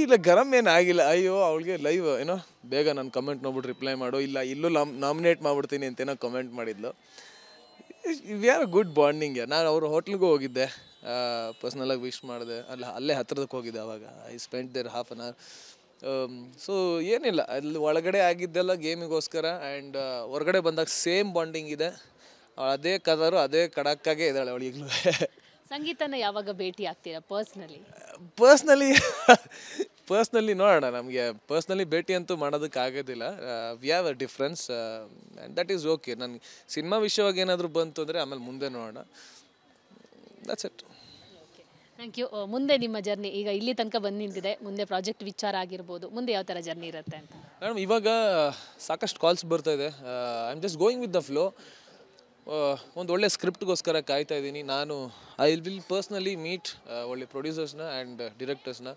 ಇಲ್ಲ ಗರಂ ಏನಾಗಿಲ್ಲ. ಅಯ್ಯೋ ಅವಳಿಗೆ ಲೈವ್ ಏನೋ ಬೇಗ ನಾನು ಕಮೆಂಟ್ ನೋಡ್ಬಿಟ್ಟು ರಿಪ್ಲೈ ಮಾಡು, ಇಲ್ಲ ಇಲ್ಲೂ ನಾಮಿನೇಟ್ ಮಾಡ್ಬಿಡ್ತೀನಿ ಅಂತೇನೋ ಕಮೆಂಟ್ ಮಾಡಿದ್ಲು. We are good bonding. ನಾನು ಅವ್ರ ಹೋಟ್ಲಿಗೂ ಹೋಗಿದ್ದೆ, ಪರ್ಸ್ನಲಾಗಿ ವಿಶ್ ಮಾಡಿದೆ. ಅಲ್ಲೇ ಹತ್ರದಕ್ಕೆ ಹೋಗಿದ್ದೆ. ಅವಾಗ I spend there half an hour. So ಏನಿಲ್ಲ, ಅಲ್ಲಿ ಒಳಗಡೆ ಆಗಿದ್ದೆಲ್ಲ ಗೇಮಿಗೋಸ್ಕರ. ಆ್ಯಂಡ್ ಹೊರಗಡೆ ಬಂದಾಗ ಸೇಮ್ ಬಾಂಡಿಂಗ್ ಇದೆ. ಅದೇ ಕಲರು ಅದೇ ಕಡಕ್ಕಾಗೆ ಇದ್ದಾಳೆ ಅವಳಿಗ್ಲೂ. ಸಂಗೀತನ ಯಾವಾಗ ಭೇಟಿ ಆಗ್ತೀರಾ ಪರ್ಸ್ನಲಿ ನೋಡೋಣ. ನಮಗೆ ಪರ್ಸ್ನಲಿ ಭೇಟಿ ಅಂತೂ ಮಾಡೋದಕ್ಕಾಗೋದಿಲ್ಲ. We have a difference and that is okay. ನನಗೆ ಸಿನಿಮಾ ವಿಷಯವಾಗಿ ಏನಾದರೂ ಬಂತು ಅಂದರೆ ಆಮೇಲೆ ಮುಂದೆ ನೋಡೋಣ. That's it. Thank you. ಮುಂದೆ ನಿಮ್ಮ ಜರ್ನಿ ಈಗ ಇಲ್ಲಿ ತನಕ ಬಂದು ನಿಂತಿದೆ, ಮುಂದೆ ಪ್ರಾಜೆಕ್ಟ್ ವಿಚಾರ ಆಗಿರ್ಬೋದು, ಮುಂದೆ ಯಾವ ಥರ ಜರ್ನಿ ಇರುತ್ತೆ ಅಂತ? ಮೇಡಮ್ ಇವಾಗ ಸಾಕಷ್ಟು ಕಾಲ್ಸ್ ಬರ್ತಾಯಿದೆ. I am just going with the flow. ಒಂದು ಒಳ್ಳೆ ಸ್ಕ್ರಿಪ್ಟ್ಗೋಸ್ಕರ ಕಾಯ್ತಾ ಇದ್ದೀನಿ. ಐ ವಿಲ್ ಪರ್ಸ್ನಲಿ ಮೀಟ್ ಒಳ್ಳೆ ಪ್ರೊಡ್ಯೂಸರ್ಸ್ನ ಆ್ಯಂಡ್ ಡಿರೆಕ್ಟರ್ಸ್ನ.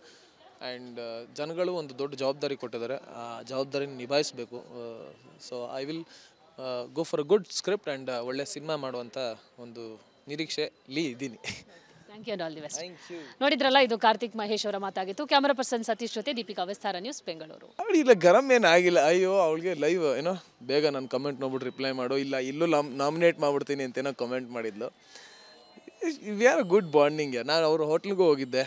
ಆ್ಯಂಡ್ ಜನಗಳು ಒಂದು ದೊಡ್ಡ ಜವಾಬ್ದಾರಿ ಕೊಟ್ಟಿದ್ದಾರೆ, ಆ ಜವಾಬ್ದಾರಿನ ನಿಭಾಯಿಸಬೇಕು. So I will go for a good script and ಒಳ್ಳೆ ಸಿನಿಮಾ ಮಾಡುವಂಥ ಒಂದು ನಿರೀಕ್ಷೆಯಲ್ಲಿ ಇದ್ದೀನಿ. Thank you and all the best. ನೋಡಿದ್ರಲ್ಲ, ಇದು ಕಾರ್ತಿಕ್ ಮಹೇಶ್ ಅವರ ಮಾತಾಗಿತ್ತು. ಕ್ಯಾಮರಾ ಪರ್ಸನ್ ಸತೀಶ್ ಜೊತೆ ದೀಪಿಕಾ ವಿಸ್ತಾರ ನ್ಯೂಸ್, ಬೆಂಗಳೂರು. ಇಲ್ಲ ಗರಂ ಏನಾಗಿಲ್ಲ. ಅಯ್ಯೋ ಅವಳಿಗೆ ಲೈವ್ ಏನೋ ಬೇಗ ನಾನು ಕಮೆಂಟ್ ನೋಡ್ಬಿಟ್ಟು ರಿಪ್ಲೈ ಮಾಡು, ಇಲ್ಲ ಇಲ್ಲೂ ನಾಮಿನೇಟ್ ಮಾಡ್ಬಿಡ್ತೀನಿ ಅಂತೇನೋ ಕಮೆಂಟ್ ಮಾಡಿದ್ಲು. We are good bonding. ನಾನು ಅವ್ರ ಹೋಟ್ಲಿಗೂ ಹೋಗಿದ್ದೆ,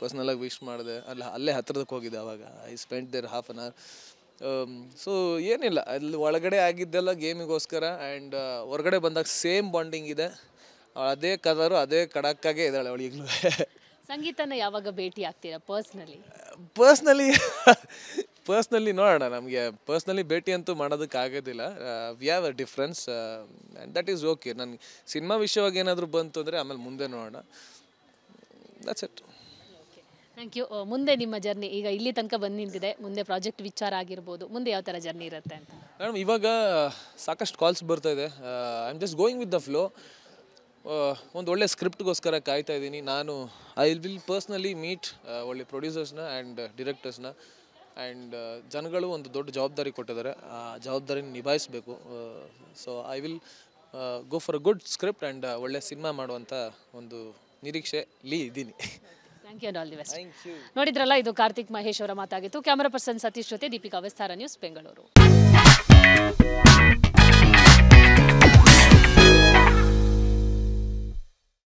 ಪರ್ಸ್ನಲಾಗಿ ವಿಶ್ ಮಾಡಿದೆ. ಅಲ್ಲೇ ಹತ್ರದಕ್ಕೆ ಹೋಗಿದ್ದೆ. ಅವಾಗ I spend there half an hour. So ಏನಿಲ್ಲ, ಅಲ್ಲಿ ಒಳಗಡೆ ಆಗಿದ್ದೆಲ್ಲ ಗೇಮಿಗೋಸ್ಕರ. ಆ್ಯಂಡ್ ಹೊರಗಡೆ ಬಂದಾಗ ಸೇಮ್ ಬಾಂಡಿಂಗ್ ಇದೆ. ಅದೇ ಕಲರು ಅದೇ ಕಡಕ್ಕಾಗೆ ಇದ್ದಾಳೆ ಅವಳಿಗ್ಲೂ. ಸಂಗೀತನ ಯಾವಾಗ ಭೇಟಿ ಆಗ್ತೀರಾ ಪರ್ಸ್ನಲಿ ನೋಡೋಣ. ನಮಗೆ ಪರ್ಸ್ನಲಿ ಭೇಟಿ ಅಂತೂ ಮಾಡೋದಕ್ಕಾಗೋದಿಲ್ಲ. We have a difference and that is okay. ನನಗೆ ಸಿನಿಮಾ ವಿಷಯವಾಗಿ ಏನಾದರೂ ಬಂತು ಅಂದರೆ ಆಮೇಲೆ ಮುಂದೆ ನೋಡೋಣ. That's it. Thank you. ಮುಂದೆ ನಿಮ್ಮ ಜರ್ನಿ ಈಗ ಇಲ್ಲಿ ತನಕ ಬಂದು ನಿಂತಿದೆ, ಮುಂದೆ ಪ್ರಾಜೆಕ್ಟ್ ವಿಚಾರ ಆಗಿರ್ಬೋದು, ಮುಂದೆ ಯಾವ ಥರ ಜರ್ನಿ ಇರುತ್ತೆ ಅಂತ? ಮೇಡಮ್ ಇವಾಗ ಸಾಕಷ್ಟು ಕಾಲ್ಸ್ ಬರ್ತಾಯಿದೆ. I am just going with the flow. ಒಂದು ಒಳ್ಳೆ ಸ್ಕ್ರಿಪ್ಟ್ಗೋಸ್ಕರ ಕಾಯ್ತಾ ಇದ್ದೀನಿ. ಐ ವಿಲ್ ಪರ್ಸ್ನಲಿ ಮೀಟ್ ಒಳ್ಳೆ ಪ್ರೊಡ್ಯೂಸರ್ಸ್ನ ಆ್ಯಂಡ್ ಡಿರೆಕ್ಟರ್ಸ್ನ. ಆ್ಯಂಡ್ ಜನಗಳು ಒಂದು ದೊಡ್ಡ ಜವಾಬ್ದಾರಿ ಕೊಟ್ಟಿದ್ದಾರೆ, ಆ ಜವಾಬ್ದಾರಿನ ನಿಭಾಯಿಸಬೇಕು. So I will go for a good script and ಒಳ್ಳೆ ಸಿನಿಮಾ ಮಾಡುವಂಥ ಒಂದು ನಿರೀಕ್ಷೆಯಲ್ಲಿ ಇದ್ದೀನಿ. Thank you and all the best. ನೋಡಿದ್ರಲ್ಲ, ಇದು ಕಾರ್ತಿಕ್ ಮಹೇಶ್ ಅವರ ಮಾತಾಗಿತ್ತು. ಕ್ಯಾಮರಾ ಪರ್ಸನ್ ಸತೀಶ್ ಜೊತೆ ದೀಪಿಕಾ ವಿಸ್ತಾರ ನ್ಯೂಸ್, ಬೆಂಗಳೂರು.